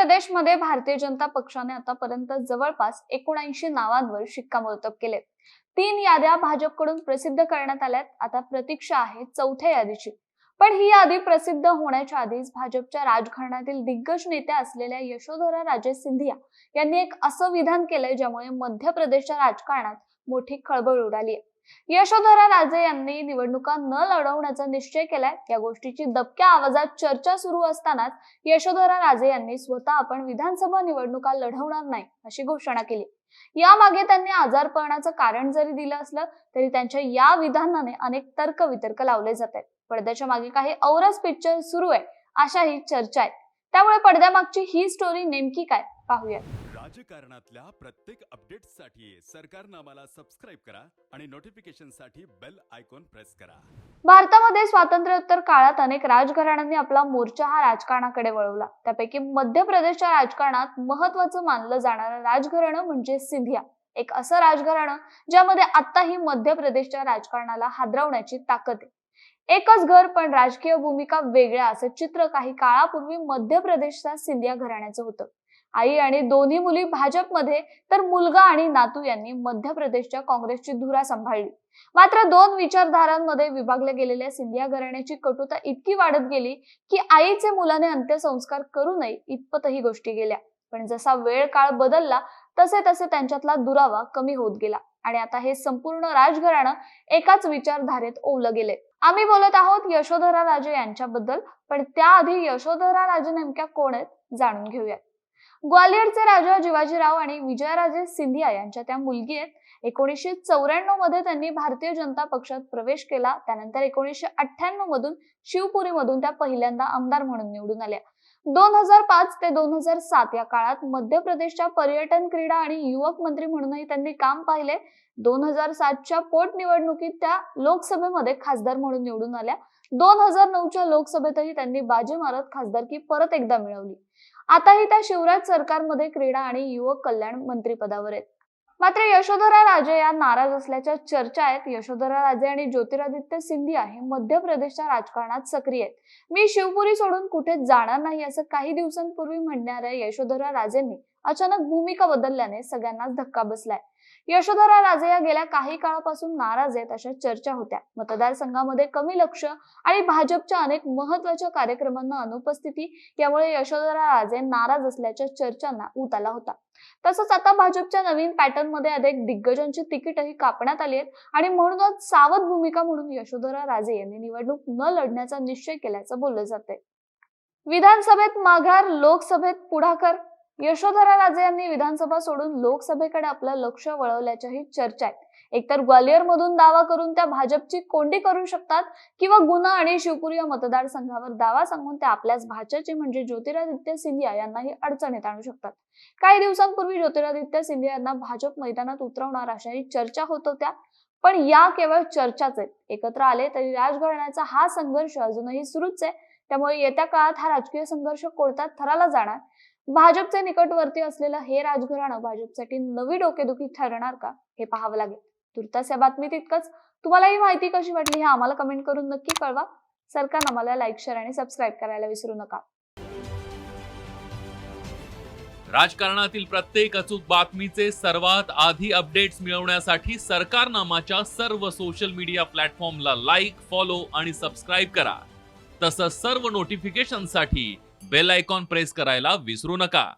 प्रदेशमध्ये भारतीय जनता पक्षाने आतापर्यंत जवळपास 79 नावांवर शिक्कामोर्तब केले। 3 याद्या भाजपकडून प्रसिद्ध करण्यात आल्यात। आता प्रतीक्षा आहे चौथ्या यादीची। पण ही यादी प्रसिद्ध होण्याच्या आधीच भाजपच्या राजघराण्यातील दिग्गज नेत्या असलेल्या यशोधरा राजे सिंधिया यांनी एक असं विधान केलंय ज्यामुळे मध्य प्रदेशच्या राजकारणात मोठी खळबळ उडाली आहे। यशोधरा राजे यांनी निवडणुका न लढवण्याचा निश्चय केलाय। या गोष्टीची दबक्या आवाजात चर्चा सुरू असतानाच यशोधरा राजे यांनी स्वतः आपण विधानसभा निवडणुका लढवणार नाही अशी घोषणा केली। यामागे त्यांनी आजारपणाचं कारण जरी दिलं असलं तरी त्यांच्या या विधानाने अनेक तर्कवितर्क लावले जात आहेत। पडद्याच्या मागे काही औरच पिक्चर सुरू आहे अशाही चर्चा आहेत। त्यामुळे पडद्यामागची ही स्टोरी नेमकी काय पाहूया। राजकारणातल्या प्रत्येक अपडेट्ससाठी सरकारनामाला सबस्क्राइब करा आणि नोटिफिकेशनसाठी बेल आयकॉन प्रेस करा। भारतामध्ये स्वातंत्र्योत्तर काळात अनेक राजघराण्यांनी आपला मोर्चा हा राजकारणाकडे वळवला। त्यापैकी मध्य प्रदेशच्या राजकारणात महत्त्वाचं मानलं जाणारं राजघराणं म्हणजे सिंधिया। एक असं राजघराणं ज्यामध्ये आत्ताही मध्य प्रदेशच्या राजकारणाला हादरवण्याची ताकद आहे। एकच घर पण राजकीय भूमिका वेगळ्या असं चित्र काही काळापूर्वी मध्य प्रदेशच्या सिंधिया घराण्याचं होतं। आई आणि दोन्ही मुली भाजपमध्ये तर मुलगा आणि नातू यांनी मध्य प्रदेशच्या काँग्रेसची धुरा सांभाळली। मात्र दोन विचारधारांमध्ये विभागल्या गेलेल्या सिंधिया घराण्याची कटुता इतकी वाढत गेली की आईचे मुलाने अंत्यसंस्कार करू नये इतपतही गोष्टी गेल्या। पण जसा वेळ काळ बदलला तसे तसे त्यांच्यातला दुरावा कमी होत गेला आणि आता हे संपूर्ण राजघराणं एकाच विचारधारेत ओवलं गेले। आम्ही बोलत आहोत यशोधरा राजे यांच्याबद्दल, पण त्याआधी यशोधरा राजे नेमक्या कोण आहेत जाणून घेऊयात। ग्वालियरचे राजा जिवाजीराव आणि विजयराजे सिंधिया यांच्या त्या मुलगी आहेत। 1994 मध्ये त्यांनी भारतीय जनता पक्षात प्रवेश केला। त्यानंतर 1998 मधून शिवपुरी मधून त्या पहिल्यांदा आमदार म्हणून निवडून आल्या। 2005 ते 2007 या काळात मध्य प्रदेशच्या पर्यटन, क्रीडा आणि युवक मंत्री म्हणूनही त्यांनी काम पाहिले। 2007च्या पोटनिवडणुकीत त्या लोकसभेमध्ये खासदार म्हणून निवडून आल्या। 2009च्या लोकसभेतही त्यांनी बाजी मारत खासदारकी परत एकदा मिळवली। आताही त्या शिवराज सरकारमध्ये क्रीडा आणि युवक कल्याण मंत्रिपदावर आहेत। मात्र यशोधरा राजे या नाराज असल्याच्या चर्चा आहेत। यशोधरा राजे आणि ज्योतिरादित्य सिंधिया हे मध्य प्रदेशच्या राजकारणात सक्रिय आहेत। मी शिवपुरी सोडून कुठेच जाणार नाही असं काही दिवसांपूर्वी म्हणणाऱ्या यशोधरा राजेंनी अचानक भूमिका बदलल्याने सगळ्यांनाच धक्का बसलाय। यशोधरा राजे या गेल्या काही काळापासून नाराज आहेत अशा चर्चा होत्या। मतदारसंघामध्ये कमी लक्ष आणि भाजपच्या अनेक महत्त्वाच्या कार्यक्रमांना अनुपस्थिती यामुळे यशोधरा राजे नाराज असल्याच्या चर्चांना ऊत आला होता। तसंच आता भाजपच्या नवीन पॅटर्न मध्ये अनेक दिग्गजांची तिकीटही कापण्यात आली आहेत आणि म्हणूनच सावध भूमिका म्हणून यशोधरा राजे यांनी निवडणूक न लढण्याचा निश्चय केल्याचं बोललं जातंय। विधानसभेत माघार, लोकसभेत पुढाकार। यशोधरा राजे यांनी विधानसभा सोडून लोकसभेकडे आपलं लक्ष वळवल्याच्याही चर्चा आहेत। एकतर ग्वालियर मधून दावा करून त्या भाजपची कोंडी करू शकतात किंवा गुना आणि शिवपुरी या मतदारसंघावर दावा सांगून त्या आपल्याच भाच्याचे म्हणजे ज्योतिरादित्य सिंधिया यांनाही अडचणीत आणू शकतात। काही दिवसांपूर्वी ज्योतिरादित्य सिंधिया यांना भाजप मैदानात उतरवणार अशाही चर्चा होत होत्या, पण या केवळ चर्चाच आहेत। एकत्र आले तरी राजघराण्याचा हा संघर्ष अजूनही सुरूच आहे। त्यामुळे येत्या काळात हा राजकीय संघर्ष कोणत्या थराला जाणार, भाजपचे निकटवर्ती असलेलं हे राजघराणं भाजपसाठी नवी डोकेदुखी ठरणार का हे पाहावं लागेल। तुर्तास या बातमीत इतकंच। तुम्हाला ही माहिती कशी वाटली हे आम्हाला कमेंट करून नक्की कळवा। सरकारनामाला लाईक, शेअर आणि सबस्क्राईब करायला विसरू नका। राजकारणातील प्रत्येक अचूक बातमीचे सर्वात आधी अपडेट्स मिळवण्यासाठी सरकारनामाच्या सर्व सोशल मीडिया प्लॅटफॉर्मला लाईक, फॉलो आणि सबस्क्राईब करा। तसंच सर्व नोटिफिकेशनसाठी बेल आयकॉन प्रेस करायला विसरू नका।